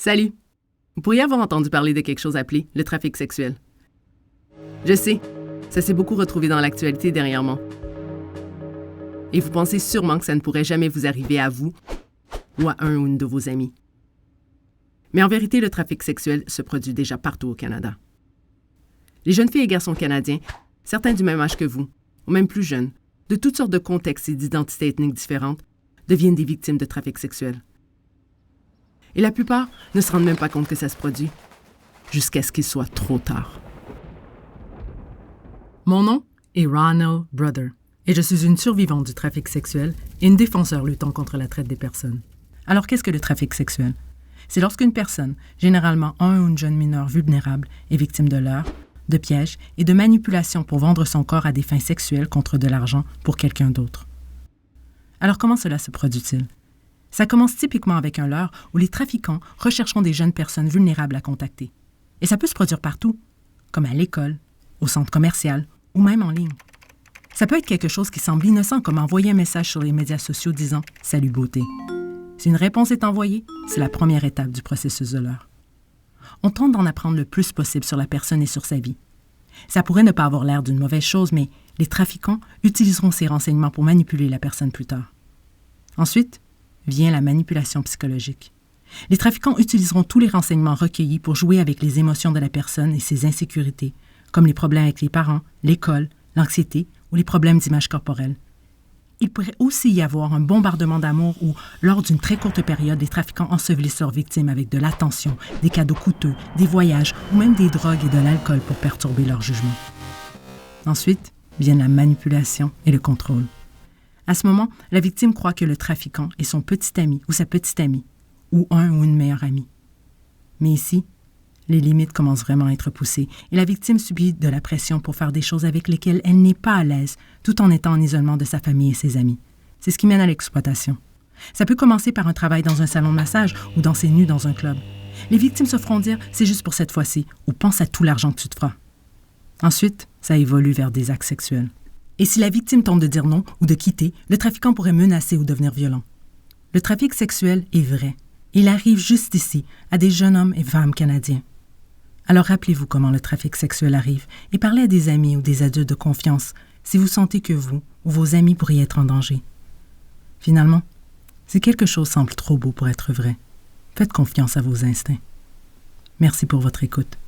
Salut! Vous pourriez avoir entendu parler de quelque chose appelé le trafic sexuel. Je sais, ça s'est beaucoup retrouvé dans l'actualité dernièrement. Et vous pensez sûrement que ça ne pourrait jamais vous arriver à vous ou à un ou une de vos amis. Mais en vérité, le trafic sexuel se produit déjà partout au Canada. Les jeunes filles et garçons canadiens, certains du même âge que vous, ou même plus jeunes, de toutes sortes de contextes et d'identités ethniques différentes, deviennent des victimes de trafic sexuel. Et la plupart ne se rendent même pas compte que ça se produit, jusqu'à ce qu'il soit trop tard. Mon nom est Ronald Brother, et je suis une survivante du trafic sexuel et une défenseure luttant contre la traite des personnes. Alors, qu'est-ce que le trafic sexuel? C'est lorsqu'une personne, généralement un ou une jeune mineure vulnérable, est victime de leurres, de pièges et de manipulations pour vendre son corps à des fins sexuelles contre de l'argent pour quelqu'un d'autre. Alors, comment cela se produit-il? Ça commence typiquement avec un leurre où les trafiquants rechercheront des jeunes personnes vulnérables à contacter. Et ça peut se produire partout, comme à l'école, au centre commercial ou même en ligne. Ça peut être quelque chose qui semble innocent, comme envoyer un message sur les médias sociaux disant « Salut beauté ». Si une réponse est envoyée, c'est la première étape du processus de leurre. On tente d'en apprendre le plus possible sur la personne et sur sa vie. Ça pourrait ne pas avoir l'air d'une mauvaise chose, mais les trafiquants utiliseront ces renseignements pour manipuler la personne plus tard. Ensuite, vient la manipulation psychologique. Les trafiquants utiliseront tous les renseignements recueillis pour jouer avec les émotions de la personne et ses insécurités, comme les problèmes avec les parents, l'école, l'anxiété ou les problèmes d'image corporelle. Il pourrait aussi y avoir un bombardement d'amour où, lors d'une très courte période, les trafiquants ensevelissent leurs victimes avec de l'attention, des cadeaux coûteux, des voyages ou même des drogues et de l'alcool pour perturber leur jugement. Ensuite, vient la manipulation et le contrôle. À ce moment, la victime croit que le trafiquant est son petit ami ou sa petite amie, ou un ou une meilleure amie. Mais ici, les limites commencent vraiment à être poussées et la victime subit de la pression pour faire des choses avec lesquelles elle n'est pas à l'aise, tout en étant en isolement de sa famille et ses amis. C'est ce qui mène à l'exploitation. Ça peut commencer par un travail dans un salon de massage ou danser nu dans un club. Les victimes se feront dire « c'est juste pour cette fois-ci » ou « pense à tout l'argent que tu te feras ». Ensuite, ça évolue vers des actes sexuels. Et si la victime tente de dire non ou de quitter, le trafiquant pourrait menacer ou devenir violent. Le trafic sexuel est vrai. Il arrive juste ici, à des jeunes hommes et femmes canadiens. Alors rappelez-vous comment le trafic sexuel arrive et parlez à des amis ou des adultes de confiance si vous sentez que vous ou vos amis pourriez être en danger. Finalement, si quelque chose semble trop beau pour être vrai, faites confiance à vos instincts. Merci pour votre écoute.